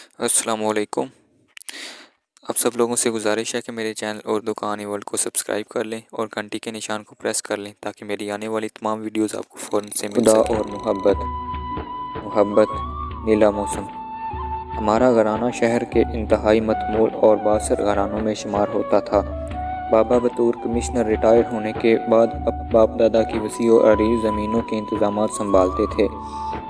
السلام علیکم۔ آپ سب لوگوں سے گزارش ہے کہ میرے چینل اردو کہانی ورلڈ کو سبسکرائب کر لیں اور گھنٹی کے نشان کو پریس کر لیں تاکہ میری آنے والی تمام ویڈیوز آپ کو فوراً سے مل خدا سکیں۔ اور محبت نیلا موسم۔ ہمارا گھرانہ شہر کے انتہائی متمول اور بااثر گھرانوں میں شمار ہوتا تھا۔ بابا بطور کمشنر ریٹائر ہونے کے بعد باپ دادا کی وسیع و عریض زمینوں کے انتظامات سنبھالتے تھے۔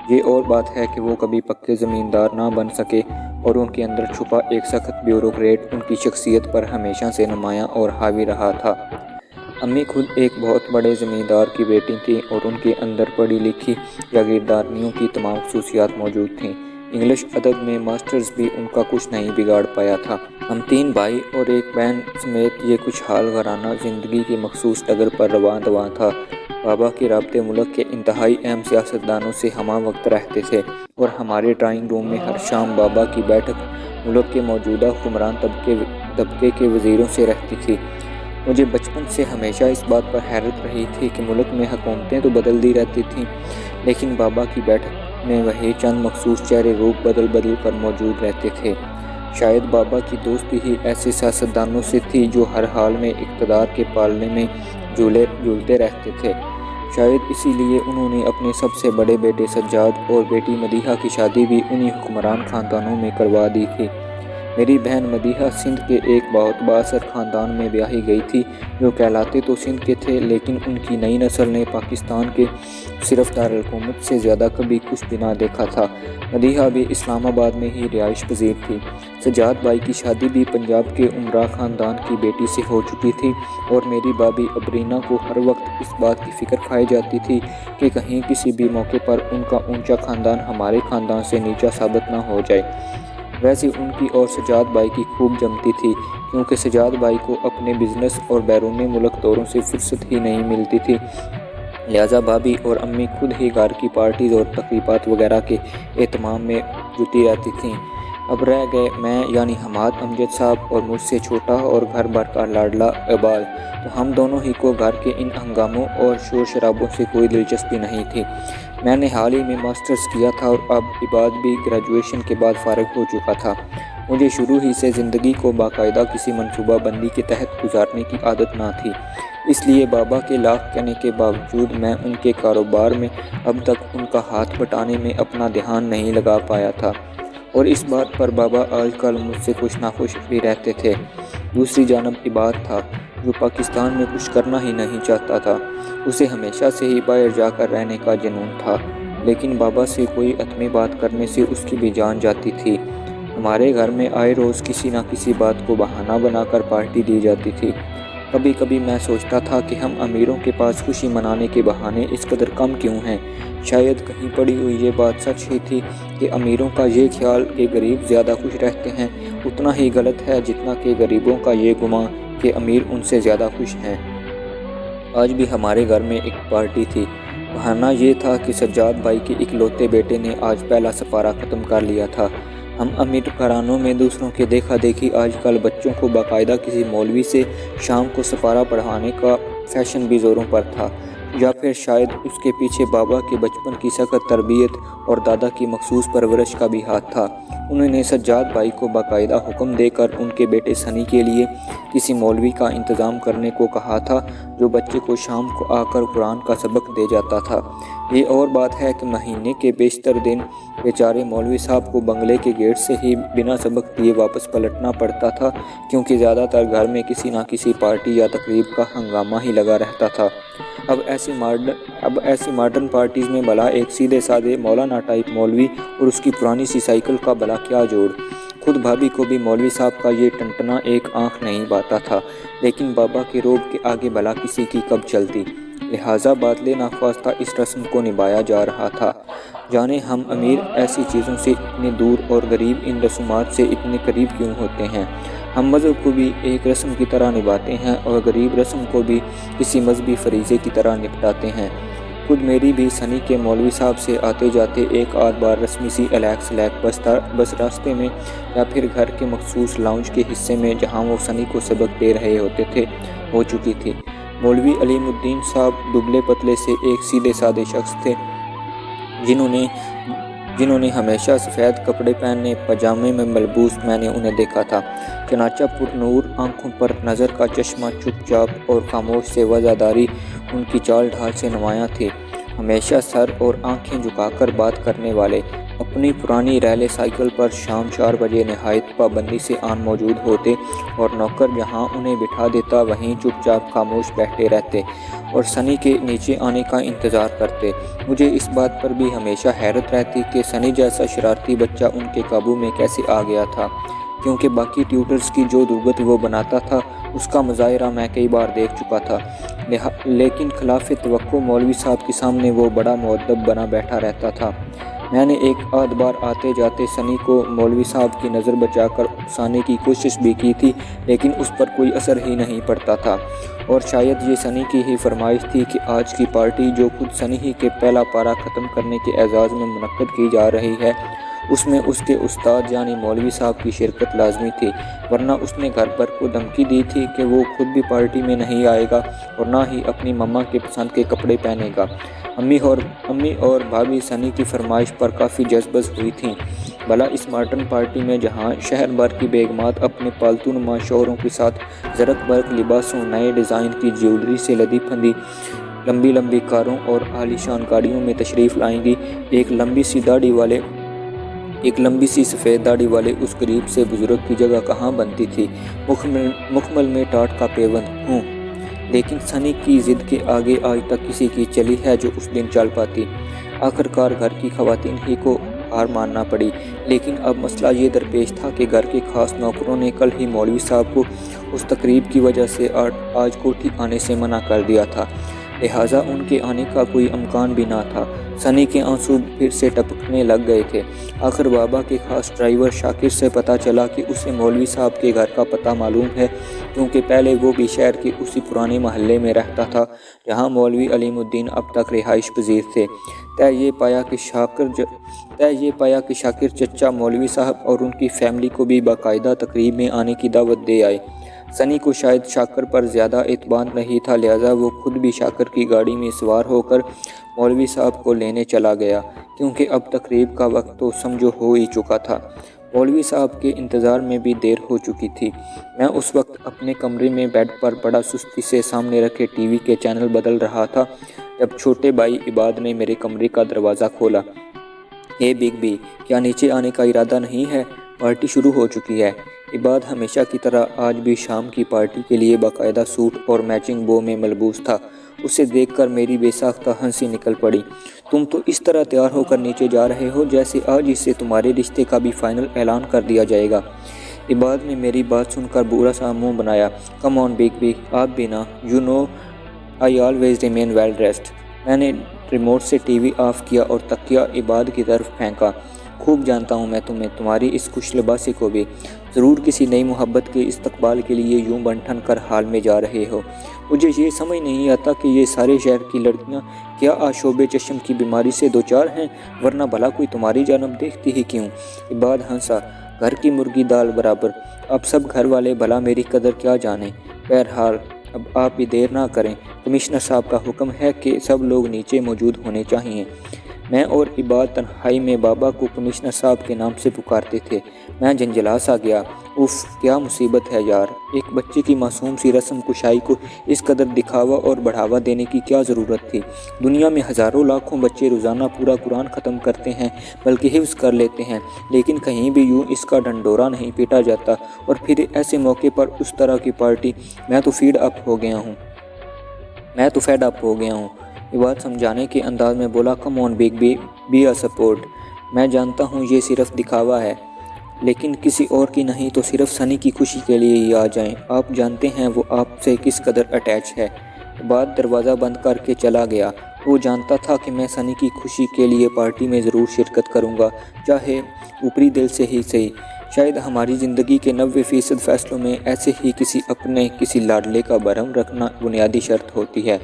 یہ اور بات ہے کہ وہ کبھی پکے زمیندار نہ بن سکے اور ان کے اندر چھپا ایک سخت بیوروکریٹ ان کی شخصیت پر ہمیشہ سے نمایاں اور حاوی رہا تھا۔ امی خود ایک بہت بڑے زمیندار کی بیٹی تھیں اور ان کے اندر پڑھی لکھی جاگیردارنیوں کی تمام خصوصیات موجود تھیں۔ انگلش ادب میں ماسٹرز بھی ان کا کچھ نہیں بگاڑ پایا تھا۔ ہم 3 بھائی اور ایک بہن سمیت یہ خوشحال گھرانہ زندگی کی مخصوص ڈگر پر رواں دواں تھا۔ بابا کے رابطے ملک کے انتہائی اہم سیاستدانوں سے ہمہ وقت رہتے تھے اور ہمارے ڈرائنگ روم میں ہر شام بابا کی بیٹھک ملک کے موجودہ حکمران طبقے کے وزیروں سے رہتی تھی۔ مجھے بچپن سے ہمیشہ اس بات پر حیرت رہی تھی کہ ملک میں حکومتیں تو بدلتی رہتی تھیں لیکن بابا کی بیٹھک میں وہی چند مخصوص چہرے روپ بدل کر موجود رہتے تھے۔ شاید بابا کی دوستی ہی ایسے سیاستدانوں سے تھی جو ہر حال میں اقتدار کے پالنے میں جھولتے رہتے تھے۔ شاید اسی لیے انہوں نے اپنے سب سے بڑے بیٹے سجاد اور بیٹی مدیحہ کی شادی بھی انہی حکمران خاندانوں میں کروا دی تھی۔ میری بہن مدیحہ سندھ کے ایک بہت بااثر خاندان میں بیاہی گئی تھی جو کہلاتے تو سندھ کے تھے لیکن ان کی نئی نسل نے پاکستان کے صرف دارالحکومت سے زیادہ کبھی کچھ بھی نہ دیکھا تھا۔ مدیحہ بھی اسلام آباد میں ہی رہائش پذیر تھی۔ سجاد بھائی کی شادی بھی پنجاب کے امراء خاندان کی بیٹی سے ہو چکی تھی اور میری بابی ابرینا کو ہر وقت اس بات کی فکر کھائی جاتی تھی کہ کہیں کسی بھی موقع پر ان کا اونچا خاندان ہمارے خاندان سے نیچا ثابت نہ ہو جائے۔ ویسے ان کی اور سجاد بھائی کی خوب جمتی تھی کیونکہ سجاد بھائی کو اپنے بزنس اور بیرون ملک دوروں سے فرصت ہی نہیں ملتی تھی، لہٰذا بھابی اور امی خود ہی گھر کی پارٹیز اور تقریبات وغیرہ کے اہتمام میں جٹی رہتی تھیں۔ اب رہ گئے میں یعنی حماد امجد صاحب اور مجھ سے چھوٹا اور گھر بھر کا لاڈلا اقبال، تو ہم دونوں ہی کو گھر کے ان ہنگاموں اور شور شرابوں سے کوئی دلچسپی نہیں تھی۔ میں نے حال ہی میں ماسٹرز کیا تھا اور اب عباد بھی گریجویشن کے بعد فارغ ہو چکا تھا۔ مجھے شروع ہی سے زندگی کو باقاعدہ کسی منصوبہ بندی کے تحت گزارنے کی عادت نہ تھی، اس لیے بابا کے لاکھ کہنے کے باوجود میں ان کے کاروبار میں اب تک ان کا ہاتھ بٹانے میں اپنا دھیان نہیں لگا پایا تھا اور اس بات پر بابا آج کل مجھ سے خوش ناخوش بھی رہتے تھے۔ دوسری جانب عباد تھا جو پاکستان میں کچھ کرنا ہی نہیں چاہتا تھا۔ اسے ہمیشہ سے ہی باہر جا کر رہنے کا جنون تھا لیکن بابا سے کوئی حتمی بات کرنے سے اس کی بھی جان جاتی تھی۔ ہمارے گھر میں آئے روز کسی نہ کسی بات کو بہانہ بنا کر پارٹی دی جاتی تھی۔ کبھی کبھی میں سوچتا تھا کہ ہم امیروں کے پاس خوشی منانے کے بہانے اس قدر کم کیوں ہیں۔ شاید کہیں پڑی ہوئی یہ بات سچ ہی تھی کہ امیروں کا یہ خیال کہ غریب زیادہ خوش رہتے ہیں اتنا ہی غلط ہے جتنا کہ غریبوں کا یہ گمان کہ امیر ان سے زیادہ خوش ہیں۔ آج بھی ہمارے گھر میں ایک پارٹی تھی۔ بہانہ یہ تھا کہ سجاد بھائی کے اکلوتے بیٹے نے آج پہلا سپارہ ختم کر لیا تھا۔ ہم امیر گھرانوں میں دوسروں کے دیکھا دیکھی آج کل بچوں کو باقاعدہ کسی مولوی سے شام کو سپارہ پڑھانے کا فیشن بھی زوروں پر تھا، یا پھر شاید اس کے پیچھے بابا کے بچپن کی سخت تربیت اور دادا کی مخصوص پرورش کا بھی ہاتھ تھا۔ انہوں نے سجاد بھائی کو باقاعدہ حکم دے کر ان کے بیٹے سنی کے لیے کسی مولوی کا انتظام کرنے کو کہا تھا جو بچے کو شام کو آ کر قرآن کا سبق دے جاتا تھا۔ یہ اور بات ہے کہ مہینے کے بیشتر دن بیچارے مولوی صاحب کو بنگلے کے گیٹ سے ہی بنا سبق دیے واپس پلٹنا پڑتا تھا کیونکہ زیادہ تر گھر میں کسی نہ کسی پارٹی یا تقریب کا ہنگامہ ہی لگا رہتا تھا۔ اب ایسی ماڈرن پارٹیز میں بھلا ایک سیدھے سادے مولانا ٹائپ مولوی اور اس کی پرانی سی سائیکل کا بھلا کیا جوڑ۔ خود بھابی کو بھی مولوی صاحب کا یہ ٹنٹنا ایک آنکھ نہیں بھاتا تھا لیکن بابا کے روب کے آگے بھلا کسی کی کب چلتی، لہٰذا بادلے ناخواستہ اس رسم کو نبھایا جا رہا تھا۔ جانے ہم امیر ایسی چیزوں سے اتنے دور اور غریب ان رسومات سے اتنے قریب کیوں ہوتے ہیں۔ ہم مذہب کو بھی ایک رسم کی طرح نبھاتے ہیں اور غریب رسم کو بھی کسی مذہبی فریضے کی طرح نپٹاتے ہیں۔ خود میری بھی سنی کے مولوی صاحب سے آتے جاتے ایک آدھ بار رسمی سی الیک سلیک بس راستے میں یا پھر گھر کے مخصوص لاؤنج کے حصے میں جہاں وہ سنی کو سبق دے رہے ہوتے تھے ہو چکی تھی۔ مولوی علیم الدین صاحب دبلے پتلے سے ایک سیدھے سادے شخص تھے جنہوں نے جنہوں نے ہمیشہ سفید کپڑے پہننے پاجامے میں ملبوس میں نے انہیں دیکھا تھا۔ چنانچہ پر نور آنکھوں پر نظر کا چشمہ، چپ چاپ اور خاموش سے وفاداری ان کی چال ڈھال سے نمایاں تھی۔ ہمیشہ سر اور آنکھیں جھکا کر بات کرنے والے، اپنی پرانی ریلے سائیکل پر شام 4 بجے نہایت پابندی سے آن موجود ہوتے اور نوکر جہاں انہیں بٹھا دیتا وہیں چپ چاپ خاموش بیٹھے رہتے اور سنی کے نیچے آنے کا انتظار کرتے۔ مجھے اس بات پر بھی ہمیشہ حیرت رہتی کہ سنی جیسا شرارتی بچہ ان کے قابو میں کیسے آ گیا تھا، کیونکہ باقی ٹیوٹرز کی جو درگت وہ بناتا تھا اس کا مظاہرہ میں کئی بار دیکھ چکا تھا، لیکن خلاف توقع مولوی صاحب کے سامنے وہ بڑا مؤدب بنا بیٹھا رہتا تھا۔ میں نے ایک آدھ بار آتے جاتے سنی کو مولوی صاحب کی نظر بچا کر اکسانے کی کوشش بھی کی تھی، لیکن اس پر کوئی اثر ہی نہیں پڑتا تھا، اور شاید یہ سنی کی ہی فرمائش تھی کہ آج کی پارٹی جو خود سنی ہی کے پہلا پارہ ختم کرنے کے اعزاز میں منعقد کی جا رہی ہے، اس میں اس کے استاد یعنی مولوی صاحب کی شرکت لازمی تھی، ورنہ اس نے گھر پر کو دھمکی دی تھی کہ وہ خود بھی پارٹی میں نہیں آئے گا اور نہ ہی اپنی مما کے پسند کے کپڑے پہنے گا۔ امی اور بھابھی سنی کی فرمائش پر کافی جذبز ہوئی تھیں، بھلا اس ماڈرن پارٹی میں جہاں شہر بھر کی بیگمات اپنے پالتو نما شوہروں کے ساتھ زرق برق لباسوں، نئے ڈیزائن کی جیولری سے لدی پھندی لمبی لمبی کاروں اور عالیشان گاڑیوں میں تشریف لائیں گی، ایک لمبی سی سفید داڑھی والے اس غریب سے بزرگ کی جگہ کہاں بنتی تھی؟ مکمل میں ٹاٹ کا پیوند ہوں، لیکن سنی کی ضد کے آگے آج تک کسی کی چلی ہے جو اس دن چل پاتی؟ آخرکار گھر کی خواتین ہی کو ہار ماننا پڑی، لیکن اب مسئلہ یہ درپیش تھا کہ گھر کے خاص نوکروں نے کل ہی مولوی صاحب کو اس تقریب کی وجہ سے آج کوٹھی آنے سے منع کر دیا تھا، لہٰذا ان کے آنے کا کوئی امکان بھی نہ تھا۔ سنی کے آنسو پھر سے ٹپکنے لگ گئے تھے۔ آخر بابا کے خاص ڈرائیور شاکر سے پتہ چلا کہ اسے مولوی صاحب کے گھر کا پتہ معلوم ہے، کیونکہ پہلے وہ بھی شہر کے اسی پرانے محلے میں رہتا تھا جہاں مولوی علیم الدین اب تک رہائش پذیر تھے۔ طے یہ پایا کہ شاکر چچا مولوی صاحب اور ان کی فیملی کو بھی باقاعدہ تقریب میں آنے کی دعوت دے آئے۔ سنی کو شاید شاکر پر زیادہ اعتماد نہیں تھا، لہٰذا وہ خود بھی شاکر کی گاڑی میں سوار ہو کر مولوی صاحب کو لینے چلا گیا، کیونکہ اب تقریب کا وقت تو سمجھو ہو ہی چکا تھا۔ مولوی صاحب کے انتظار میں بھی دیر ہو چکی تھی۔ میں اس وقت اپنے کمرے میں بیڈ پر بڑا سستی سے سامنے رکھے ٹی وی کے چینل بدل رہا تھا، جب چھوٹے بھائی عباد نے میرے کمرے کا دروازہ کھولا۔ اے بگ بی، کیا نیچے آنے کا ارادہ نہیں ہے؟ پارٹی شروع ہو چکی ہے۔ عباد ہمیشہ کی طرح آج بھی شام کی پارٹی کے لیے باقاعدہ سوٹ اور میچنگ بو میں ملبوس تھا۔ اسے دیکھ کر میری بے ساختہ ہنسی نکل پڑی۔ تم تو اس طرح تیار ہو کر نیچے جا رہے ہو جیسے آج ہی سے تمہارے رشتے کا بھی فائنل اعلان کر دیا جائے گا۔ عباد نے میری بات سن کر برا سا منہ بنایا۔ کم آن بگ بی، آپ بھی نا، you know I always remain well dressed. میں نے ریموٹ سے ٹی وی آف کیا اور تکیہ عباد کی طرف پھینکا۔ خوب جانتا ہوں میں تمہیں، تمہاری اس خوش لباسی کو بھی۔ ضرور کسی نئی محبت کے استقبال کے لیے یوں بن ٹھن کر حال میں جا رہے ہو۔ مجھے یہ سمجھ نہیں آتا کہ یہ سارے شہر کی لڑکیاں کیا آشوب چشم کی بیماری سے دوچار ہیں، ورنہ بھلا کوئی تمہاری جانب دیکھتی ہی کیوں؟ عباد ہنسا۔ گھر کی مرغی دال برابر، اب سب گھر والے بھلا میری قدر کیا جانیں۔ بہرحال اب آپ بھی دیر نہ کریں، کمشنر صاحب کا حکم ہے کہ سب لوگ نیچے موجود ہونے چاہیے۔ میں اور عباد تنہائی میں بابا کو کمشنر صاحب کے نام سے پکارتے تھے۔ میں جھنجھلا سا گیا۔ اف، کیا مصیبت ہے یار، ایک بچے کی معصوم سی رسم کشائی کو اس قدر دکھاوا اور بڑھاوا دینے کی کیا ضرورت تھی؟ دنیا میں ہزاروں لاکھوں بچے روزانہ پورا قرآن ختم کرتے ہیں، بلکہ حفظ کر لیتے ہیں، لیکن کہیں بھی یوں اس کا ڈنڈورا نہیں پیٹا جاتا، اور پھر ایسے موقع پر اس طرح کی پارٹی۔ میں تو فیڈ اپ ہو گیا ہوں۔ عباد سمجھانے کے انداز میں بولا، come on Big B, be a sport. میں جانتا ہوں یہ صرف دکھاوا ہے، لیکن کسی اور کی نہیں تو صرف سنی کی خوشی کے لیے ہی آ جائیں۔ آپ جانتے ہیں وہ آپ سے کس قدر اٹیچ ہے۔ عباد دروازہ بند کر کے چلا گیا۔ وہ جانتا تھا کہ میں سنی کی خوشی کے لیے پارٹی میں ضرور شرکت کروں گا، چاہے اوپری دل سے ہی صحیح۔ شاید ہماری زندگی کے 90% فیصلوں میں ایسے ہی کسی لاڈلے کا بھرم رکھنا بنیادی شرط ہوتی ہے۔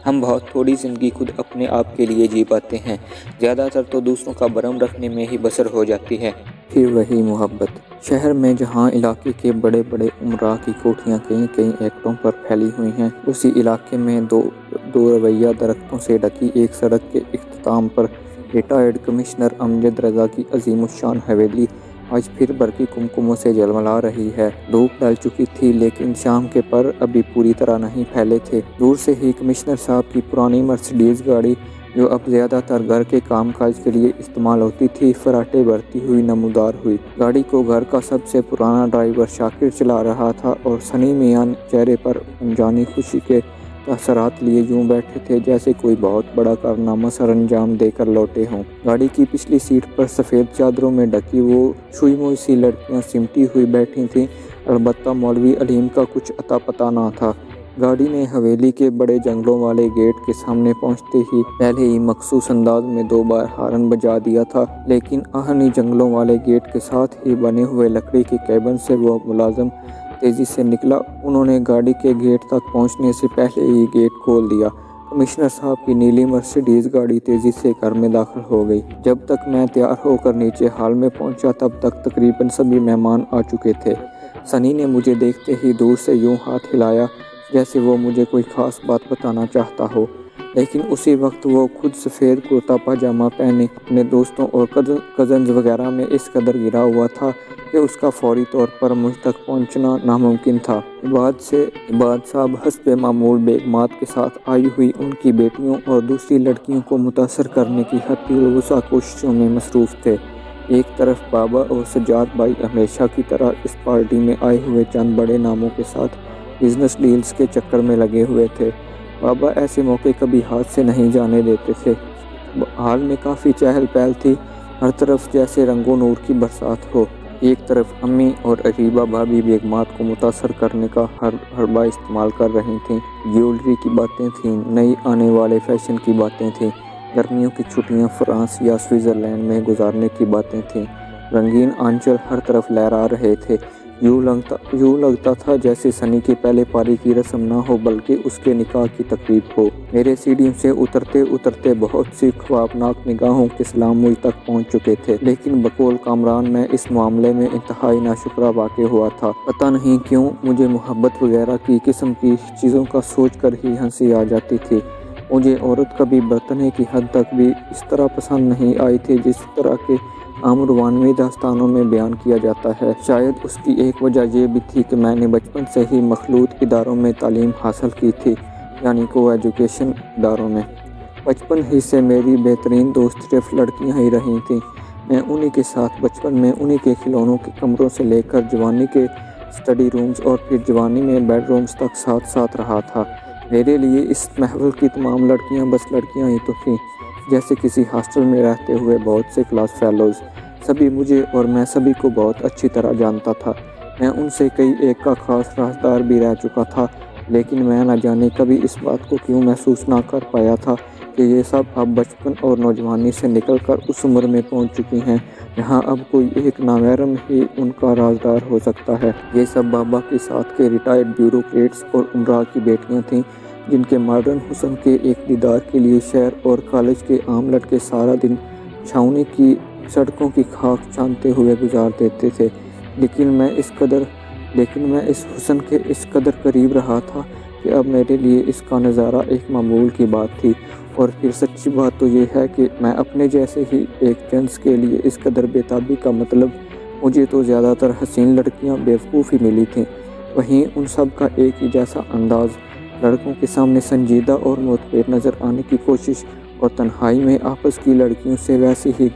ہم بہت تھوڑی زندگی خود اپنے آپ کے لیے جی پاتے ہیں، زیادہ تر تو دوسروں کا بھرم رکھنے میں ہی بسر ہو جاتی ہے۔ پھر وہی محبت۔ شہر میں جہاں علاقے کے بڑے بڑے امراء کی کوٹھیاں کئی ایکڑوں پر پھیلی ہوئی ہیں، اسی علاقے میں دو رویہ درختوں سے ڈھکی ایک سڑک کے اختتام پر ریٹائرڈ کمشنر امجد رضا کی عظیم الشان حویلی آج پھر برقی کمکموں سے جلملا رہی ہے۔ دھوپ ڈھل چکی تھی لیکن شام کے پر ابھی پوری طرح نہیں پھیلے تھے۔ دور سے ہی کمشنر صاحب کی پرانی مرسڈیز گاڑی، جو اب زیادہ تر گھر کے کام کاج کے لیے استعمال ہوتی تھی، فراٹے بھرتی ہوئی نمودار ہوئی۔ گاڑی کو گھر کا سب سے پرانا ڈرائیور شاکر چلا رہا تھا اور سنی میاں چہرے پر انجانی خوشی کے تاثرات لیے یوں بیٹھے تھے جیسے کوئی بہت بڑا کارنامہ سر انجام دے کر لوٹے ہوں۔ گاڑی کی پچھلی سیٹ پر سفید چادروں میں ڈھکی وہ چھوئی موئی سی لڑکیاں سمٹی ہوئی بیٹھی تھیں، البتہ مولوی علیم کا کچھ اتا پتہ نہ تھا۔ گاڑی نے حویلی کے بڑے جنگلوں والے گیٹ کے سامنے پہنچتے ہی پہلے ہی مخصوص انداز میں 2 بار ہارن بجا دیا تھا، لیکن آہنی جنگلوں والے گیٹ کے ساتھ ہی بنے ہوئے لکڑی کے کیبن سے وہ ملازم تیزی سے نکلا۔ انہوں نے گاڑی کے گیٹ تک پہنچنے سے پہلے ہی گیٹ کھول دیا۔ کمشنر صاحب کی نیلی مرسڈیز گاڑی تیزی سے گھر میں داخل ہو گئی۔ جب تک میں تیار ہو کر نیچے ہال میں پہنچا تب تک تقریباً سبھی مہمان آ چکے تھے۔ سنی نے مجھے دیکھتے ہی دور سے یوں ہاتھ ہلایا جیسے وہ مجھے کوئی خاص بات بتانا چاہتا ہو، لیکن اسی وقت وہ خود سفید کرتا پاجامہ پہنے اپنے دوستوں اور کزنز وغیرہ میں اس قدر گھرا ہوا تھا کہ اس کا فوری طور پر مجھ تک پہنچنا ناممکن تھا۔ عباد صاحب حسب معمول بیگمات کے ساتھ آئی ہوئی ان کی بیٹیوں اور دوسری لڑکیوں کو متاثر کرنے کی حتی الوسع کوششوں میں مصروف تھے۔ ایک طرف بابا اور سجاد بھائی ہمیشہ کی طرح اس پارٹی میں آئے ہوئے چند بڑے ناموں کے ساتھ بزنس ڈیلز کے چکر میں لگے ہوئے تھے۔ بابا ایسے موقع کبھی ہاتھ سے نہیں جانے دیتے تھے۔ حال میں کافی چہل پہل تھی، ہر طرف جیسے رنگ و نور کی برسات ہو۔ ایک طرف امی اور عریبہ بھابھی بیگمات کو متاثر کرنے کا ہر حربہ استعمال کر رہی تھیں۔ جیولری کی باتیں تھیں، نئی آنے والے فیشن کی باتیں تھیں، گرمیوں کی چھٹیاں فرانس یا سوئٹزرلینڈ میں گزارنے کی باتیں تھیں۔ رنگین آنچل ہر طرف لہرا رہے تھے۔ یوں لگتا تھا جیسے سنی کے پہلے پاری کی رسم نہ ہو بلکہ اس کے نکاح کی تقریب ہو۔ میرے سیڑھیوں سے اترتے اترتے بہت سی خوابناک نگاہوں کے سلام مجھ تک پہنچ چکے تھے، لیکن بقول کامران میں اس معاملے میں انتہائی ناشکرہ واقع ہوا تھا۔ پتہ نہیں کیوں مجھے محبت وغیرہ کی قسم کی چیزوں کا سوچ کر ہی ہنسی آ جاتی تھی۔ مجھے عورت کبھی برتنے کی حد تک بھی اس طرح پسند نہیں آئی تھی جس طرح کے عام روانوی داستانوں میں بیان کیا جاتا ہے۔ شاید اس کی ایک وجہ یہ بھی تھی کہ میں نے بچپن سے ہی مخلوط اداروں میں تعلیم حاصل کی تھی، یعنی کو ایجوکیشن اداروں میں۔ بچپن ہی سے میری بہترین دوست صرف لڑکیاں ہی رہی تھیں۔ میں انہی کے ساتھ بچپن میں انہی کے کھلونوں کے کمروں سے لے کر جوانی کے اسٹڈی رومز اور پھر جوانی میں بیڈ رومز تک ساتھ رہا تھا۔ میرے لیے اس محفل کی تمام لڑکیاں بس لڑکیاں ہی تو تھیں، جیسے کسی ہاسٹل میں رہتے ہوئے بہت سے کلاس فیلوز۔ سبھی مجھے اور میں سبھی کو بہت اچھی طرح جانتا تھا۔ میں ان سے کئی ایک کا خاص رازدار بھی رہ چکا تھا، لیکن میں نہ جانے کبھی اس بات کو کیوں محسوس نہ کر پایا تھا کہ یہ سب اب بچپن اور نوجوانی سے نکل کر اس عمر میں پہنچ چکی ہیں جہاں اب کوئی ایک نامحرم ہی ان کا رازدار ہو سکتا ہے۔ یہ سب بابا کے ساتھ کے ریٹائرڈ بیوروکریٹس اور امراء کی بیٹیاں تھیں جن کے ماڈرن حسن کے ایک دیدار کے لیے شہر اور کالج کے عام لڑکے سارا دن چھاؤنی کی سڑکوں کی خاک چھانتے ہوئے گزار دیتے تھے، لیکن میں اس حسن کے اس قدر قریب رہا تھا کہ اب میرے لیے اس کا نظارہ ایک معمول کی بات تھی۔ اور پھر سچی بات تو یہ ہے کہ میں اپنے جیسے ہی ایک جنس کے لیے اس قدر بےتابی کا مطلب مجھے تو زیادہ تر حسین لڑکیاں بیوقوف ہی ملی تھیں، وہیں ان سب کا ایک ہی جیسا انداز، لڑکوں کے سامنے سنجیدہ اور معتبر نظر آنے کی کوشش، اور تنہائی میں آپس کی لڑکیوں سے ویسے ہی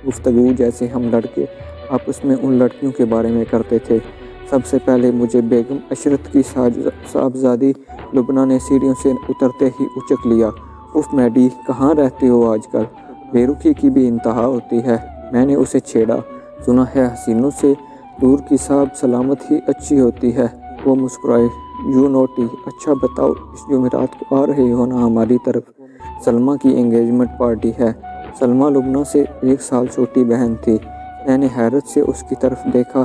گفتگو جیسے ہم لڑکے آپس میں ان لڑکیوں کے بارے میں کرتے تھے۔ سب سے پہلے مجھے بیگم عشرت کی صاحبزادی لبنہ نے سیڑھیوں سے اترتے ہی اچک لیا۔ اف میڈی، کہاں رہتے ہو آج کل؟ بے رخی کی بھی انتہا ہوتی ہے۔ میں نے اسے چھیڑا۔ سنا ہے حسینوں سے دور کی صاحب سلامت ہی اچھی ہوتی ہے۔ وہ مسکرائے۔ یو نوٹی، اچھا بتاؤ، اس جمعرات کو آ رہے ہو نا ہماری طرف؟ سلمیٰ کی انگیجمنٹ پارٹی ہے۔ سلمیٰ لبنہ سے 1 سال چھوٹی بہن تھی۔ میں نے حیرت سے اس کی طرف دیکھا۔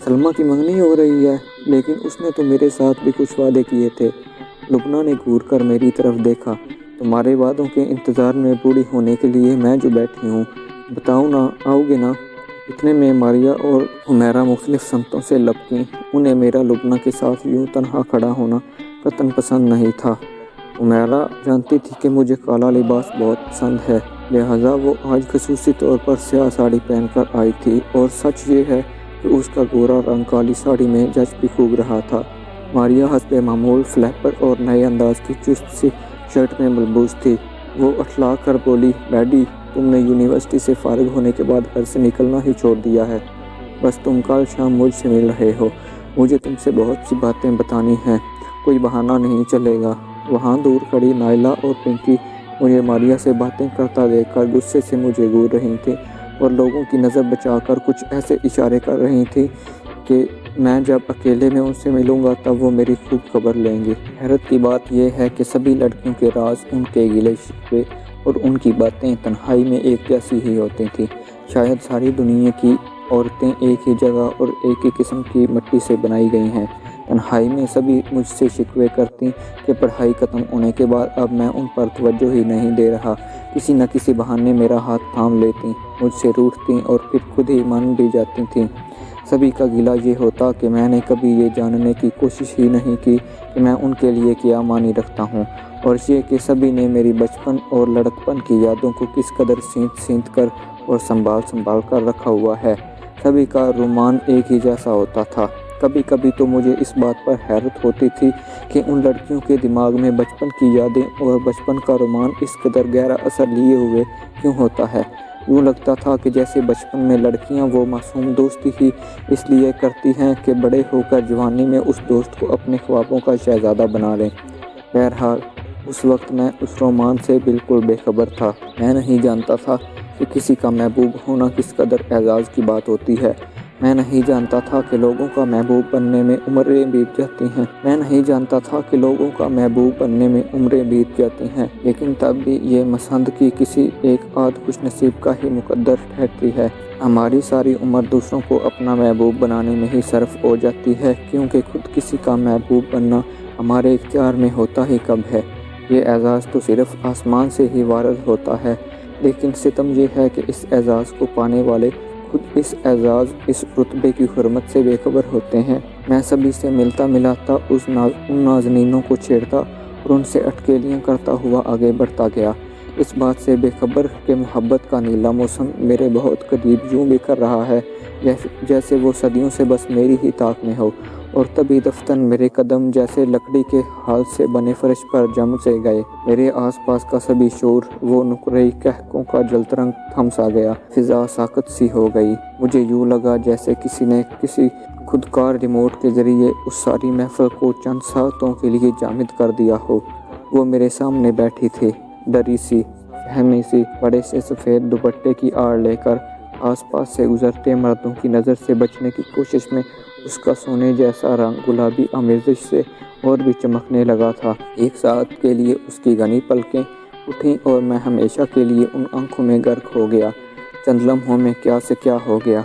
سلمیٰ کی منگنی ہو رہی ہے؟ لیکن اس نے تو میرے ساتھ بھی کچھ وعدے کیے تھے۔ لبنہ نے گھور کر میری طرف دیکھا۔ تمہارے وعدوں کے انتظار میں بوڑھی ہونے کے لیے میں جو بیٹھی ہوں، بتاؤ نا، آؤ گے نا؟ اتنے میں ماریا اور حمیرہ مختلف سمتوں سے لپکیں۔ انہیں میرا لبنہ کے ساتھ یوں تنہا کھڑا ہونا قطعاً پسند نہیں تھا۔ حمیرہ جانتی تھی کہ مجھے کالا لباس بہت پسند ہے۔ لہٰذا وہ آج خصوصی طور پر سیاہ ساڑی پہن کر آئی تھی، اور سچ یہ ہے کہ اس کا گورا رنگ کالی ساڑی میں جچ بھی خوب رہا تھا۔ ماریا حسب معمول فلیپر اور نئے انداز کی چست سی شرٹ میں ملبوس تھی۔ وہ اٹھلا کر بولی، ڈیڈی، تم نے یونیورسٹی سے فارغ ہونے کے بعد گھر سے نکلنا ہی چھوڑ دیا ہے۔ بس تم کل شام مجھ سے مل رہے ہو۔ مجھے تم سے بہت سی باتیں بتانی ہیں، کوئی بہانہ نہیں چلے گا۔ وہاں دور کھڑی نائلہ اور پنکی مجھے ماریا سے باتیں کرتا دیکھ کر غصے سے مجھے گھور رہی تھیں اور لوگوں کی نظر بچا کر کچھ ایسے اشارے کر رہی تھیں کہ میں جب اکیلے میں ان سے ملوں گا تب وہ میری خوب خبر لیں گی۔ حیرت کی بات یہ ہے کہ سبھی لڑکیوں کے راز، ان کے گلے شکوے اور ان کی باتیں تنہائی میں ایک جیسی ہی ہوتی تھیں۔ شاید ساری دنیا کی عورتیں ایک ہی جگہ اور ایک ہی قسم کی مٹی سے بنائی گئی ہیں۔ تنہائی میں سبھی مجھ سے شکوے کرتی کہ پڑھائی ختم ہونے کے بعد اب میں ان پر توجہ ہی نہیں دے رہا۔ کسی نہ کسی بہانے میرا ہاتھ تھام لیتی، مجھ سے روٹھتی اور پھر خود ہی مان بھی جاتی تھیں۔ سبھی کا گلہ یہ ہوتا کہ میں نے کبھی یہ جاننے کی کوشش ہی نہیں کی کہ میں ان کے لیے کیا معنی رکھتا ہوں، اور یہ کہ سبھی نے میری بچپن اور لڑکپن کی یادوں کو کس قدر سینت سینت کر اور سنبھال کر رکھا ہوا ہے۔ سبھی کا رومان ایک ہی جیسا ہوتا تھا۔ کبھی کبھی تو مجھے اس بات پر حیرت ہوتی تھی کہ ان لڑکیوں کے دماغ میں بچپن کی یادیں اور بچپن کا رومان اس قدر گہرا اثر لیے ہوئے کیوں ہوتا ہے۔ یوں لگتا تھا کہ جیسے بچپن میں لڑکیاں وہ معصوم دوستی ہی اس لیے کرتی ہیں کہ بڑے ہو کر جوانی میں اس دوست کو اپنے خوابوں کا شہزادہ بنا لیں۔ بہرحال اس وقت میں اس رومان سے بالکل بے خبر تھا۔ میں نہیں جانتا تھا کہ کسی کا محبوب ہونا کس قدر اعزاز کی بات ہوتی ہے۔ میں نہیں جانتا تھا کہ لوگوں کا محبوب بننے میں عمریں بیت جاتی ہیں۔ میں نہیں جانتا تھا کہ لوگوں کا محبوب بننے میں عمریں بیت جاتی ہیں، لیکن تب بھی یہ مسند کی کسی ایک آدھ خوش نصیب کا ہی مقدر ٹھہرتی ہے۔ ہماری ساری عمر دوسروں کو اپنا محبوب بنانے میں ہی صرف ہو جاتی ہے، کیونکہ خود کسی کا محبوب بننا ہمارے اختیار میں ہوتا ہی کب ہے۔ یہ اعزاز تو صرف آسمان سے ہی وارد ہوتا ہے، لیکن ستم یہ ہے کہ اس اعزاز کو پانے والے خود اس اعزاز، اس رتبے کی حرمت سے بے خبر ہوتے ہیں۔ میں سبھی سے ملتا ملاتا ان نازنینوں کو چھیڑتا اور ان سے اٹکیلیاں کرتا ہوا آگے بڑھتا گیا، اس بات سے بے خبر کہ محبت کا نیلا موسم میرے بہت قریب یوں بکھر رہا ہے جیسے وہ صدیوں سے بس میری ہی طاق میں ہو۔ اور تبھی دفتن میرے قدم جیسے لکڑی کے ہال سے بنے فرش پر جم سے گئے۔ میرے آس پاس کا سبھی شور، وہ نقرئی قہقہوں کا جلترنگ تھم سا گیا۔ فضا ساکت سی ہو گئی۔ مجھے یوں لگا جیسے کسی نے کسی خودکار ریموٹ کے ذریعے اس ساری محفل کو چند ساعتوں کے لیے جامد کر دیا ہو۔ وہ میرے سامنے بیٹھی تھی، ڈری سی، فہمی سی، بڑے سے سفید دوپٹے کی آڑ لے کر۔ آس پاس سے گزرتے مردوں کی نظر سے بچنے کی کوشش میں اس کا سونے جیسا رنگ گلابی آمیزش سے اور بھی چمکنے لگا تھا۔ ایک ساعت کے لیے اس کی گھنی پلکیں اٹھیں اور میں ہمیشہ کے لیے ان آنکھوں میں غرق ہو گیا۔ چند لمحوں میں کیا سے کیا ہو گیا۔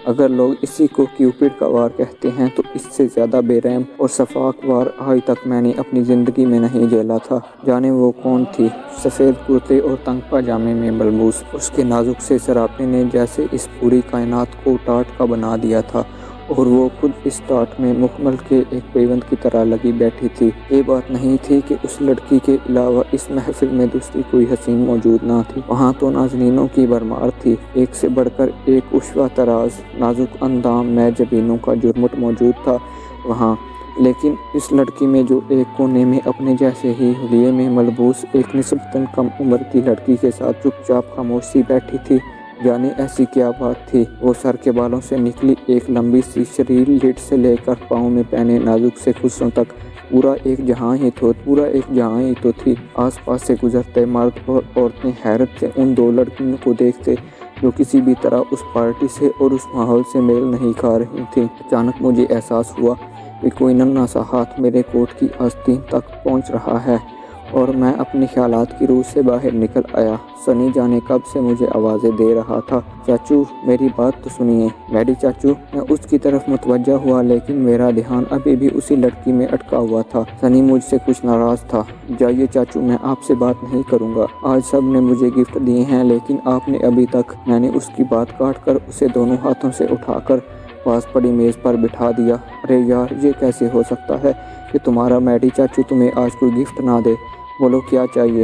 اگر لوگ اسی کو کیوپڈ کا وار کہتے ہیں تو اس سے زیادہ بے رحم اور شفاق وار آج تک میں نے اپنی زندگی میں نہیں جھیلا تھا۔ جانے وہ کون تھی؟ سفید کرتے اور تنگ پاجامے میں ملبوس اس کے نازک سے سراپے نے جیسے اس پوری کائنات کو ٹاٹ کا بنا دیا تھا، اور وہ خود اس ٹاٹ میں مکمل کے ایک پیوند کی طرح لگی بیٹھی تھی۔ یہ بات نہیں تھی کہ اس لڑکی کے علاوہ اس محفل میں دوسری کوئی حسین موجود نہ تھی۔ وہاں تو نازنینوں کی بھرمار تھی، ایک سے بڑھ کر ایک عشوہ طراز، نازک اندام میں جبینوں کا جرمٹ موجود تھا وہاں۔ لیکن اس لڑکی میں جو ایک کونے میں اپنے جیسے ہی حلیے میں ملبوس ایک نسبتاً کم عمر کی لڑکی کے ساتھ چپ چاپ خاموش سی بیٹھی تھی، جانے ایسی کیا بات تھی۔ وہ سر کے بالوں سے نکلی ایک لمبی سی شریل لٹ سے لے کر پاؤں میں پہنے نازک سے خصوں تک پورا ایک جہاں ہی تو تھی۔ آس پاس سے گزرتے مرد اور عورتیں حیرت سے ان دو لڑکیوں کو دیکھتے جو کسی بھی طرح اس پارٹی سے اور اس ماحول سے میل نہیں کھا رہی تھیں۔ اچانک مجھے احساس ہوا کہ کوئی ننھا سا ہاتھ میرے کوٹ کی آستین تک پہنچ رہا ہے، اور میں اپنے خیالات کی روح سے باہر نکل آیا۔ سنی جانے کب سے مجھے آوازیں دے رہا تھا، چاچو میری بات تو سنیے، ڈیڈی چاچو۔ میں اس کی طرف متوجہ ہوا، لیکن میرا دھیان ابھی بھی اسی لڑکی میں اٹکا ہوا تھا۔ سنی مجھ سے کچھ ناراض تھا۔ جائیے چاچو، میں آپ سے بات نہیں کروں گا۔ آج سب نے مجھے گفٹ دیے ہیں، لیکن آپ نے ابھی تک۔ میں نے اس کی بات کاٹ کر اسے دونوں ہاتھوں سے اٹھا کر پاس پڑی میز پر بٹھا دیا۔ ارے یار، یہ کیسے ہو سکتا ہے کہ تمہارا میڈی چاچو تمہیں آج کوئی گفٹ نہ دے؟ بولو کیا چاہیے؟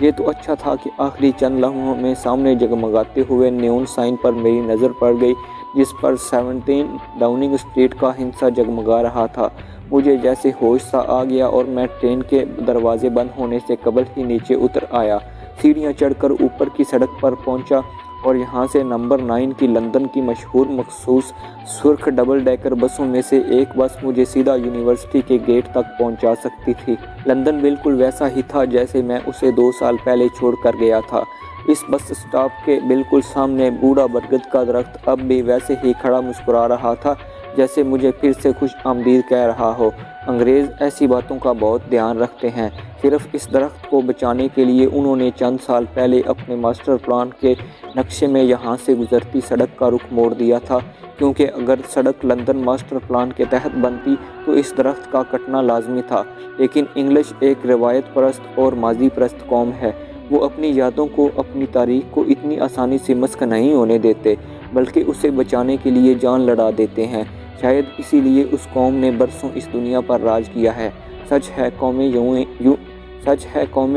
یہ تو اچھا تھا کہ آخری چند لمحوں میں سامنے جگمگاتے ہوئے نیون سائن پر میری نظر پڑ گئی، جس پر 17 ڈاؤننگ اسٹریٹ کا ہندسہ جگمگا رہا تھا۔ مجھے جیسے ہوش سا آ گیا اور میں ٹرین کے دروازے بند ہونے سے قبل ہی نیچے اتر آیا، سیڑھیاں چڑھ کر اوپر کی سڑک پر پہنچا اور یہاں سے نمبر 9 کی لندن کی مشہور مخصوص سرخ ڈبل ڈیکر بسوں میں سے ایک بس مجھے سیدھا یونیورسٹی کے گیٹ تک پہنچا سکتی تھی۔ لندن بالکل ویسا ہی تھا جیسے میں اسے 2 سال پہلے چھوڑ کر گیا تھا۔ اس بس اسٹاپ کے بالکل سامنے بوڑھا برگد کا درخت اب بھی ویسے ہی کھڑا مسکرا رہا تھا جیسے مجھے پھر سے خوش آمدید کہہ رہا ہو۔ انگریز ایسی باتوں کا بہت دھیان رکھتے ہیں۔ صرف اس درخت کو بچانے کے لیے انہوں نے چند سال پہلے اپنے ماسٹر پلان کے نقشے میں یہاں سے گزرتی سڑک کا رخ موڑ دیا تھا، کیونکہ اگر سڑک لندن ماسٹر پلان کے تحت بنتی تو اس درخت کا کٹنا لازمی تھا۔ لیکن انگلش ایک روایت پرست اور ماضی پرست قوم ہے۔ وہ اپنی یادوں کو، اپنی تاریخ کو اتنی آسانی سے مسخ نہیں ہونے دیتے، بلکہ اسے بچانے کے لیے جان لڑا دیتے ہیں۔ شاید اسی لیے اس قوم نے برسوں اس دنیا پر راج کیا ہے۔ سچ ہے قومیں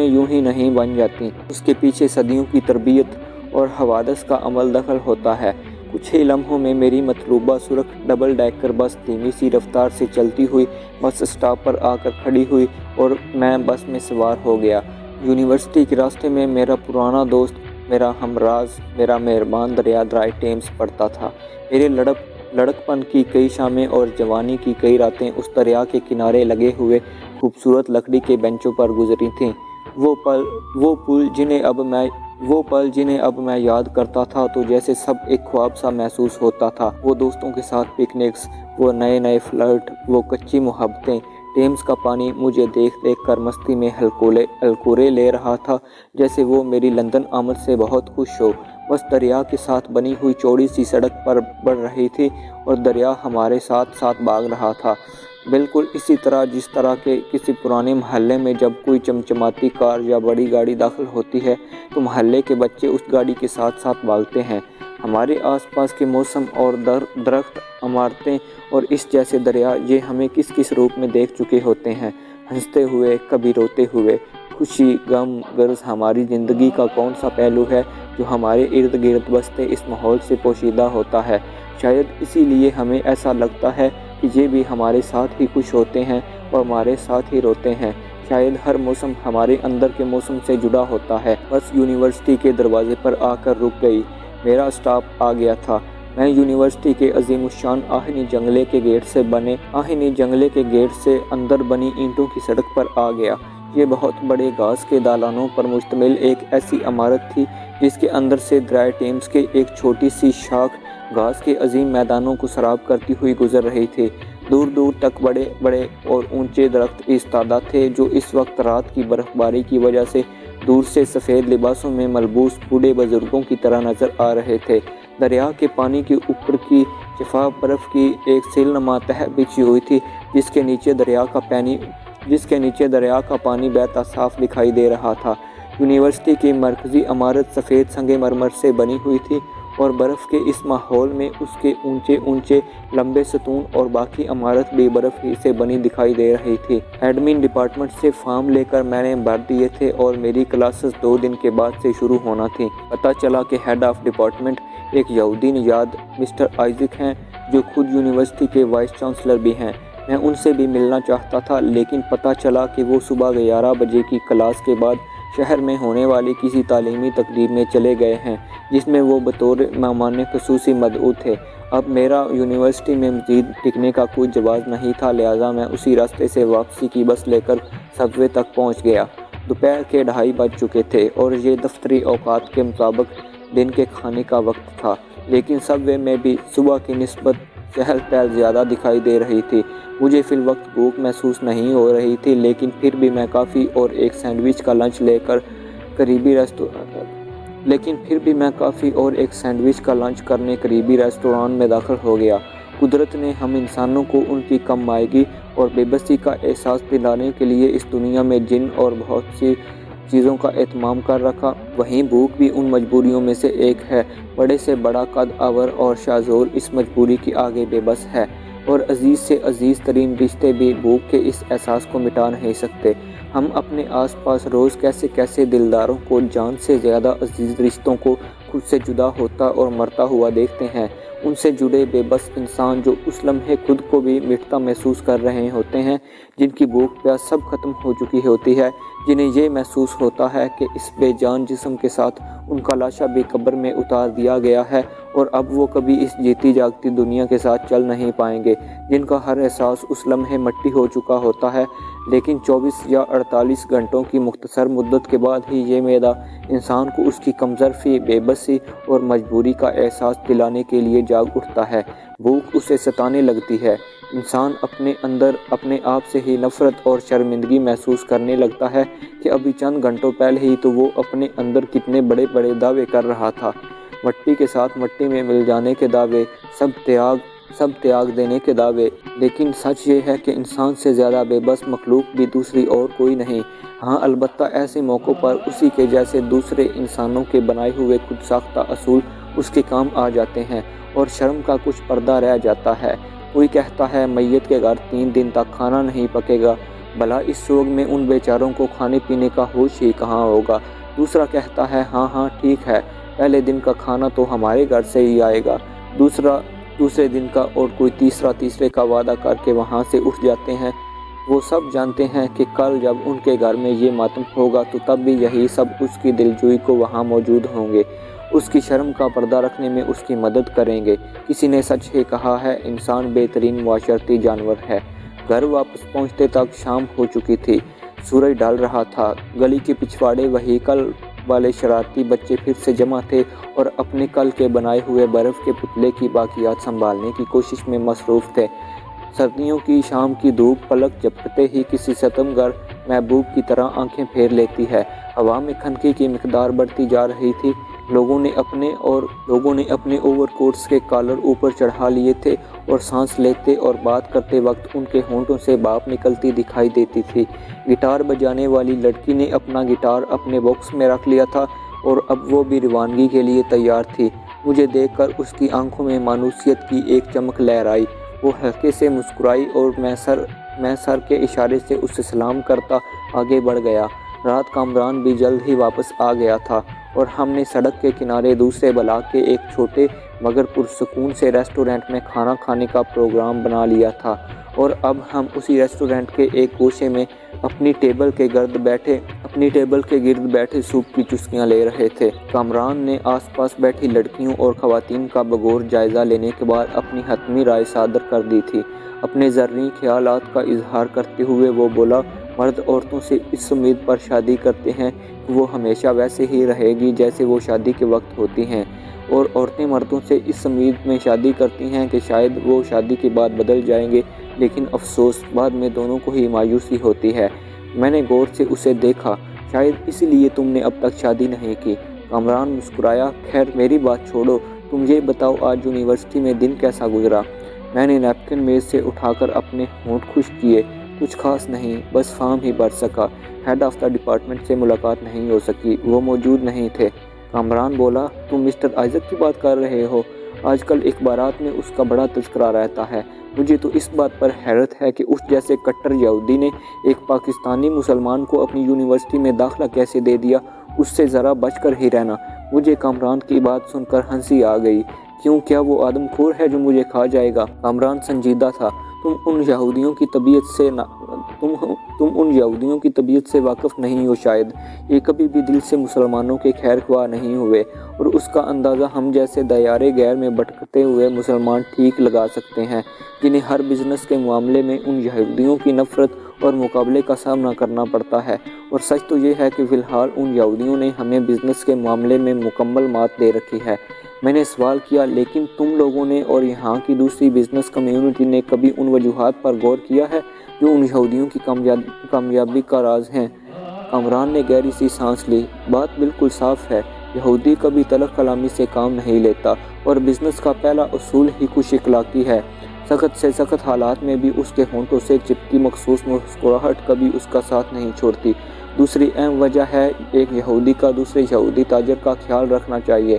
یوں ہی نہیں بن جاتی، اس کے پیچھے صدیوں کی تربیت اور حوادث کا عمل دخل ہوتا ہے۔ کچھ ہی لمحوں میں میری مطلوبہ سرخ ڈبل ڈیکر بس دھیمی سی رفتار سے چلتی ہوئی بس اسٹاپ پر آ کر کھڑی ہوئی اور میں بس میں سوار ہو گیا۔ یونیورسٹی کے راستے میں میرا پرانا دوست، میرا ہمراز، میرا مہربان دریا ٹیمز پڑتا تھا۔ میرے لڑکپن کی کئی شامیں اور جوانی کی کئی راتیں اس دریا کے کنارے لگے ہوئے خوبصورت لکڑی کے بینچوں پر گزری تھیں۔ وہ پل جنہیں اب میں یاد کرتا تھا تو جیسے سب ایک خواب سا محسوس ہوتا تھا۔ وہ دوستوں کے ساتھ پکنکس، وہ نئے فلرٹ، وہ کچی محبتیں۔ ٹیمز کا پانی مجھے دیکھ کر مستی میں ہلکورے لے رہا تھا، جیسے وہ میری لندن آمد سے بہت خوش ہو۔ بس دریا کے ساتھ بنی ہوئی چوڑی سی سڑک پر بڑھ رہی تھی اور دریا ہمارے ساتھ ساتھ بھاگ رہا تھا، بالکل اسی طرح جس طرح کے کسی پرانے محلے میں جب کوئی چمچماتی کار یا بڑی گاڑی داخل ہوتی ہے تو محلے کے بچے اس گاڑی کے ساتھ ساتھ بھاگتے ہیں۔ ہمارے آس پاس کے موسم اور درخت، عمارتیں اور اس جیسے دریا، یہ ہمیں کس روپ میں دیکھ چکے ہوتے ہیں، ہنستے ہوئے، کبھی روتے ہوئے۔ خوشی، غم، غرض ہماری زندگی کا کون سا پہلو ہے جو ہمارے ارد گرد بستے اس ماحول سے پوشیدہ ہوتا ہے؟ شاید اسی لیے ہمیں ایسا لگتا ہے کہ یہ بھی ہمارے ساتھ ہی خوش ہوتے ہیں اور ہمارے ساتھ ہی روتے ہیں۔ شاید ہر موسم ہمارے اندر کے موسم سے جڑا ہوتا ہے۔ بس یونیورسٹی کے دروازے پر آ کر رک گئی۔ میرا اسٹاپ آ گیا تھا۔ میں یونیورسٹی کے عظیم الشان آہنی جنگلے کے گیٹ سے اندر بنی اینٹوں کی سڑک پر آ گیا۔ یہ بہت بڑے گھاس کے دالانوں پر مشتمل ایک ایسی عمارت تھی جس کے اندر سے دریا ٹیمز کے ایک چھوٹی سی شاخ گھاس کے عظیم میدانوں کو سراب کرتی ہوئی گزر رہی تھی۔ دور دور تک بڑے بڑے اور اونچے درخت ایستادہ تھے جو اس وقت رات کی برف باری کی وجہ سے دور سے سفید لباسوں میں ملبوس بوڑھے بزرگوں کی طرح نظر آ رہے تھے۔ دریا کے پانی کے اوپر کی شفاف برف کی ایک سیل نما تہہ بچھی ہوئی تھی جس کے نیچے دریا کا پانی بہتا صاف دکھائی دے رہا تھا۔ یونیورسٹی کی مرکزی عمارت سفید سنگ مرمر سے بنی ہوئی تھی اور برف کے اس ماحول میں اس کے اونچے لمبے ستون اور باقی عمارت بھی برف ہی سے بنی دکھائی دے رہی تھی۔ ایڈمن ڈپارٹمنٹ سے فارم لے کر میں نے بھر دیے تھے اور میری کلاسز 2 دن کے بعد سے شروع ہونا تھی۔ پتہ چلا کہ ہیڈ آف ڈپارٹمنٹ ایک یہودی نژاد مسٹر آئزک ہیں جو خود یونیورسٹی کے وائس چانسلر بھی ہیں۔ میں ان سے بھی ملنا چاہتا تھا، لیکن پتہ چلا کہ وہ صبح 11 بجے کی کلاس کے بعد شہر میں ہونے والی کسی تعلیمی تقریب میں چلے گئے ہیں جس میں وہ بطور مہمان خصوصی مدعو تھے۔ اب میرا یونیورسٹی میں مزید ٹکنے کا کوئی جواز نہیں تھا، لہٰذا میں اسی راستے سے واپسی کی بس لے کر سب وے تک پہنچ گیا۔ دوپہر کے 2:30 بج چکے تھے اور یہ دفتری اوقات کے مطابق دن کے کھانے کا وقت تھا، لیکن سب وے میں بھی صبح کی نسبت چہل پہل زیادہ دکھائی دے رہی تھی۔ مجھے فی الوقت بھوک محسوس نہیں ہو رہی تھی، لیکن پھر بھی میں کافی اور ایک سینڈوچ کا لنچ کرنے قریبی ریستوران میں داخل ہو گیا۔ قدرت نے ہم انسانوں کو ان کی کم مائگی اور بے بسی کا احساس دلانے کے لیے اس دنیا میں جن اور بہت سی چیزوں کا اہتمام کر رکھا، وہیں بھوک بھی ان مجبوریوں میں سے ایک ہے۔ بڑے سے بڑا قد آور اور شاذور اس مجبوری کے آگے بے بس ہے، اور عزیز سے عزیز ترین رشتے بھی بھوک کے اس احساس کو مٹا نہیں سکتے۔ ہم اپنے آس پاس روز کیسے کیسے دلداروں کو، جان سے زیادہ عزیز رشتوں کو خود سے جدا ہوتا اور مرتا ہوا دیکھتے ہیں۔ ان سے جڑے بے بس انسان جو اس لمحے خود کو بھی مٹتا محسوس کر رہے ہوتے ہیں، جن کی بھوک پیاس سب ختم ہو چکی ہوتی ہے، جنہیں یہ محسوس ہوتا ہے کہ اس بے جان جسم کے ساتھ ان کا لاشا بھی قبر میں اتار دیا گیا ہے اور اب وہ کبھی اس جیتی جاگتی دنیا کے ساتھ چل نہیں پائیں گے، جن کا ہر احساس اس لمحے مٹی ہو چکا ہوتا ہے، لیکن 24 یا 48 گھنٹوں کی مختصر مدت کے بعد ہی یہ معدہ انسان کو اس کی کمظرفی، بے بسی اور مجبوری کا احساس دلانے کے لیے جاگ اٹھتا ہے۔ بھوک اسے ستانے لگتی ہے۔ انسان اپنے اندر اپنے آپ سے ہی نفرت اور شرمندگی محسوس کرنے لگتا ہے کہ ابھی چند گھنٹوں پہلے ہی تو وہ اپنے اندر کتنے بڑے بڑے دعوے کر رہا تھا، مٹی کے ساتھ مٹی میں مل جانے کے دعوے، سب تیاگ دینے کے دعوے، لیکن سچ یہ ہے کہ انسان سے زیادہ بے بس مخلوق بھی دوسری اور کوئی نہیں۔ ہاں البتہ ایسے موقعوں پر اسی کے جیسے دوسرے انسانوں کے بنائے ہوئے خود ساختہ اصول اس کے کام آ جاتے ہیں اور شرم کا کچھ پردہ رہ جاتا ہے۔ کوئی کہتا ہے میت کے گھر 3 دن تک کھانا نہیں پکے گا، بھلا اس سوگ میں ان بیچاروں کو کھانے پینے کا ہوش ہی کہاں ہوگا۔ دوسرا کہتا ہے ہاں ٹھیک ہے، پہلے دن کا کھانا تو ہمارے گھر سے ہی آئے گا، دوسرے دن کا، اور کوئی تیسرے کا وعدہ کر کے وہاں سے اٹھ جاتے ہیں۔ وہ سب جانتے ہیں کہ کل جب ان کے گھر میں یہ ماتم ہوگا تو تب بھی یہی سب اس کی دلجوئی کو وہاں موجود ہوں گے، اس کی شرم کا پردہ رکھنے میں اس کی مدد کریں گے۔ کسی نے سچ ہی کہا ہے، انسان بہترین معاشرتی جانور ہے۔ گھر واپس پہنچتے تک شام ہو چکی تھی، سورج ڈھل رہا تھا، گلی کے پچھواڑے وہیکل والے شرارتی بچے پھر سے جمع تھے اور اپنے کل کے بنائے ہوئے برف کے پتلے کی باقیات سنبھالنے کی کوشش میں مصروف تھے۔ سردیوں کی شام کی دھوپ پلک جھپکتے ہی کسی ستمگر محبوب کی طرح آنکھیں پھیر لیتی ہے۔ ہوا میں کھنکی کی مقدار بڑھتی جا رہی تھی۔ لوگوں نے اپنے اوور کوٹس کے کالر اوپر چڑھا لیے تھے اور سانس لیتے اور بات کرتے وقت ان کے ہونٹوں سے بھاپ نکلتی دکھائی دیتی تھی۔ گٹار بجانے والی لڑکی نے اپنا گٹار اپنے باکس میں رکھ لیا تھا اور اب وہ بھی روانگی کے لیے تیار تھی۔ مجھے دیکھ کر اس کی آنکھوں میں مانوسیت کی ایک چمک لہرائی۔ وہ ہلکے سے مسکرائی اور میں سر کے اشارے سے اسے سلام کرتا آگے بڑھ گیا۔ رات کامران بھی جلد ہی واپس آ گیا تھا اور ہم نے سڑک کے کنارے دوسرے بلاک کے ایک چھوٹے مگر پرسکون سے ریسٹورینٹ میں کھانا کھانے کا پروگرام بنا لیا تھا اور اب ہم اسی ریسٹورینٹ کے ایک گوشے میں اپنی ٹیبل کے گرد بیٹھے سوپ کی چسکیاں لے رہے تھے۔ کامران نے آس پاس بیٹھی لڑکیوں اور خواتین کا بغور جائزہ لینے کے بعد اپنی حتمی رائے صادر کر دی تھی۔ اپنے زرعی خیالات کا اظہار کرتے ہوئے وہ بولا، مرد عورتوں سے اس امید پر شادی کرتے ہیں کہ وہ ہمیشہ ویسے ہی رہے گی جیسے وہ شادی کے وقت ہوتی ہیں، اور عورتیں مردوں سے اس امید میں شادی کرتی ہیں کہ شاید وہ شادی کے بعد بدل جائیں گے، لیکن افسوس بعد میں دونوں کو ہی مایوسی ہوتی ہے۔ میں نے غور سے اسے دیکھا، شاید اس لیے تم نے اب تک شادی نہیں کی۔ کامران مسکرایا، خیر میری بات چھوڑو، تم یہ بتاؤ آج یونیورسٹی میں دن کیسا گزرا؟ میں نے نیپکن میز سے اٹھا کر اپنے ہونٹ خشک کیے۔ کچھ خاص نہیں، بس فارم ہی بھر سکا۔ ہیڈ آف دا ڈپارٹمنٹ سے ملاقات نہیں ہو سکی، وہ موجود نہیں تھے۔ کامران بولا، تم مسٹر آئزک کی بات کر رہے ہو؟ آج کل اخبارات میں اس کا بڑا تذکرہ رہتا ہے۔ مجھے تو اس بات پر حیرت ہے کہ اس جیسے کٹر یہودی نے ایک پاکستانی مسلمان کو اپنی یونیورسٹی میں داخلہ کیسے دے دیا۔ اس سے ذرا بچ کر ہی رہنا۔ مجھے کامران کی بات سن کر ہنسی آ گئی۔ کیوں، کیا وہ آدم خور ہے جو مجھے کھا جائے گا؟ کامران سنجیدہ تھا۔ تم ان یہودیوں کی طبیعت سے واقف نہیں ہو شاید۔ یہ کبھی بھی دل سے مسلمانوں کے خیر خواہ نہیں ہوئے، اور اس کا اندازہ ہم جیسے دیارے غیر میں بھٹکتے ہوئے مسلمان ٹھیک لگا سکتے ہیں، جنہیں ہر بزنس کے معاملے میں ان یہودیوں کی نفرت اور مقابلے کا سامنا کرنا پڑتا ہے۔ اور سچ تو یہ ہے کہ فی الحال ان یہودیوں نے ہمیں بزنس کے معاملے میں مکمل مات دے رکھی ہے۔ میں نے سوال کیا، لیکن تم لوگوں نے اور یہاں کی دوسری بزنس کمیونٹی نے کبھی ان وجوہات پر غور کیا ہے جو ان یہودیوں کی کامیابی کا راز ہیں؟ کامران نے گہری سی سانس لی۔ بات بالکل صاف ہے، یہودی کبھی تلخ کلامی سے کام نہیں لیتا، اور بزنس کا پہلا اصول ہی خوش اخلاقی ہے۔ سخت سے سخت حالات میں بھی اس کے ہونٹوں سے چپکی مخصوص مسکراہٹ کبھی اس کا ساتھ نہیں چھوڑتی۔ دوسری اہم وجہ ہے، ایک یہودی کا دوسرے یہودی تاجر کا خیال رکھنا چاہیے۔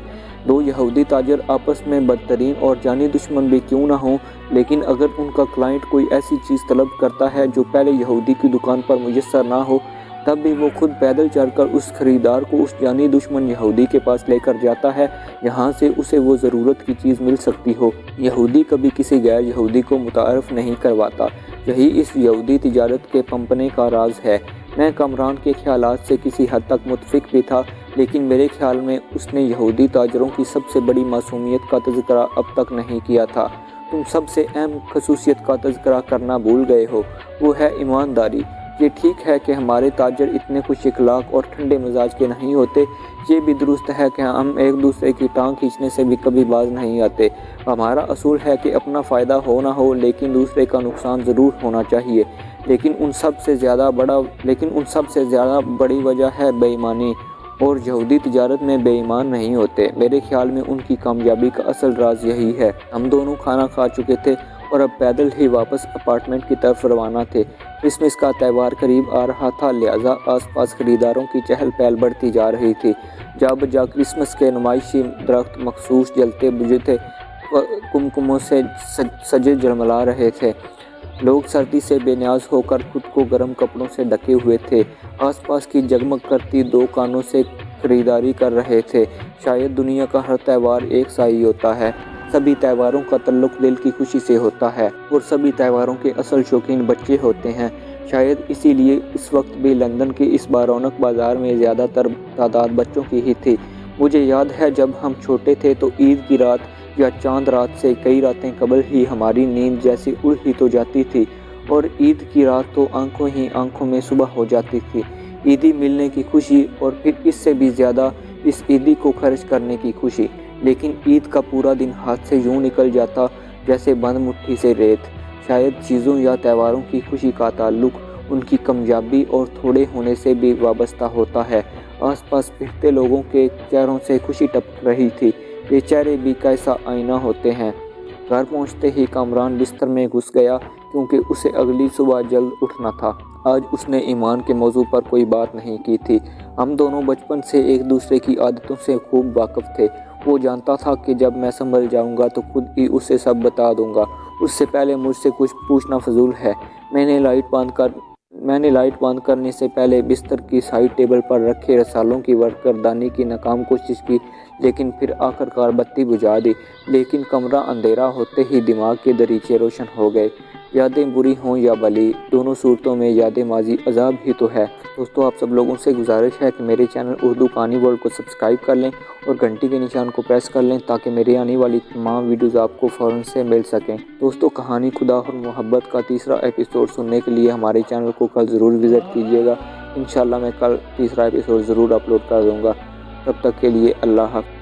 دو یہودی تاجر آپس میں بدترین اور جانی دشمن بھی کیوں نہ ہوں، لیکن اگر ان کا کلائنٹ کوئی ایسی چیز طلب کرتا ہے جو پہلے یہودی کی دکان پر میسر نہ ہو، تب بھی وہ خود پیدل چل کر اس خریدار کو اس جانی دشمن یہودی کے پاس لے کر جاتا ہے جہاں سے اسے وہ ضرورت کی چیز مل سکتی ہو۔ یہودی کبھی کسی غیر یہودی کو متعارف نہیں کرواتا، یہی اس یہودی تجارت کے پنپنے کا راز ہے۔ میں کامران کے خیالات سے کسی حد تک متفق بھی تھا، لیکن میرے خیال میں اس نے یہودی تاجروں کی سب سے بڑی معصومیت کا تذکرہ اب تک نہیں کیا تھا۔ تم سب سے اہم خصوصیت کا تذکرہ کرنا بھول گئے ہو، وہ ہے ایمانداری۔ یہ ٹھیک ہے کہ ہمارے تاجر اتنے خوش اخلاق اور ٹھنڈے مزاج کے نہیں ہوتے، یہ بھی درست ہے کہ ہم ایک دوسرے کی ٹانگ کھینچنے سے بھی کبھی باز نہیں آتے۔ ہمارا اصول ہے کہ اپنا فائدہ ہو نہ ہو لیکن دوسرے کا نقصان ضرور ہونا چاہیے، لیکن ان سب سے زیادہ بڑی وجہ ہے بے ایمانی، اور یہودی تجارت میں بے ایمان نہیں ہوتے۔ میرے خیال میں ان کی کامیابی کا اصل راز یہی ہے۔ ہم دونوں کھانا کھا چکے تھے اور اب پیدل ہی واپس اپارٹمنٹ کی طرف روانہ تھے۔ کرسمس کا تہوار قریب آ رہا تھا، لہٰذا آس پاس خریداروں کی چہل پہل بڑھتی جا رہی تھی۔ جا بجا کرسمس کے نمائشی درخت مخصوص جلتے بجھتے کمکموں سے سجے جلملا رہے تھے۔ لوگ سردی سے بے نیاز ہو کر خود کو گرم کپڑوں سے ڈھکے ہوئے تھے، آس پاس کی جگمگ کرتی دکانوں سے خریداری کر رہے تھے۔ شاید دنیا کا ہر تہوار ایک سا ہی ہوتا ہے، سبھی تہواروں کا تعلق دل کی خوشی سے ہوتا ہے اور سبھی تہواروں کے اصل شوقین بچے ہوتے ہیں۔ شاید اسی لیے اس وقت بھی لندن کے اس بارونق بازار میں زیادہ تر تعداد بچوں کی ہی تھی۔ مجھے یاد ہے جب ہم چھوٹے تھے تو عید کی رات یا چاند رات سے کئی راتیں قبل ہی ہماری نیند جیسی اڑ ہی تو جاتی تھی، اور عید کی رات تو آنکھوں ہی آنکھوں میں صبح ہو جاتی تھی۔ عیدی ملنے کی خوشی اور پھر اس سے بھی زیادہ اس عیدی کو خرچ کرنے کی خوشی، لیکن عید کا پورا دن ہاتھ سے یوں نکل جاتا جیسے بند مٹھی سے ریت۔ شاید چیزوں یا تہواروں کی خوشی کا تعلق ان کی کمیابی اور تھوڑے ہونے سے بھی وابستہ ہوتا ہے۔ آس پاس پھرتے لوگوں کے چہروں سے خوشی ٹپک رہی تھی، یہ چہرے بھی کیسا آئینہ ہوتے ہیں۔ گھر پہنچتے ہی کامران بستر میں گھس گیا کیونکہ اسے اگلی صبح جلد اٹھنا تھا۔ آج اس نے ایمان کے موضوع پر کوئی بات نہیں کی تھی۔ ہم دونوں بچپن سے ایک دوسرے کی عادتوں سے خوب واقف تھے۔ وہ جانتا تھا کہ جب میں سنبھل جاؤں گا تو خود ہی اسے سب بتا دوں گا، اس سے پہلے مجھ سے کچھ پوچھنا فضول ہے۔ میں نے لائٹ بند کرنے سے پہلے بستر کی سائیڈ ٹیبل پر رکھے رسالوں کی ورق گردانی کی ناکام کوشش کی، لیکن پھر آخرکار بتی بجھا دی۔ لیکن کمرہ اندھیرا ہوتے ہی دماغ کے دریچے روشن ہو گئے۔ یادیں بری ہوں یا بھلی، دونوں صورتوں میں یاد ماضی عذاب ہی تو ہے۔ دوستو، آپ سب لوگوں سے گزارش ہے کہ میرے چینل اردو کہانی ورلڈ کو سبسکرائب کر لیں اور گھنٹی کے نشان کو پریس کر لیں تاکہ میری آنے والی تمام ویڈیوز آپ کو فوراً سے مل سکیں۔ دوستو، کہانی خدا اور محبت کا تیسرا ایپیسوڈ سننے کے لیے ہمارے چینل کو کل ضرور وزٹ کیجیے گا۔ انشاءاللہ میں کل تیسرا ایپیسوڈ ضرور اپلوڈ کر دوں گا۔ تب تک کے لیے اللہ حافظ۔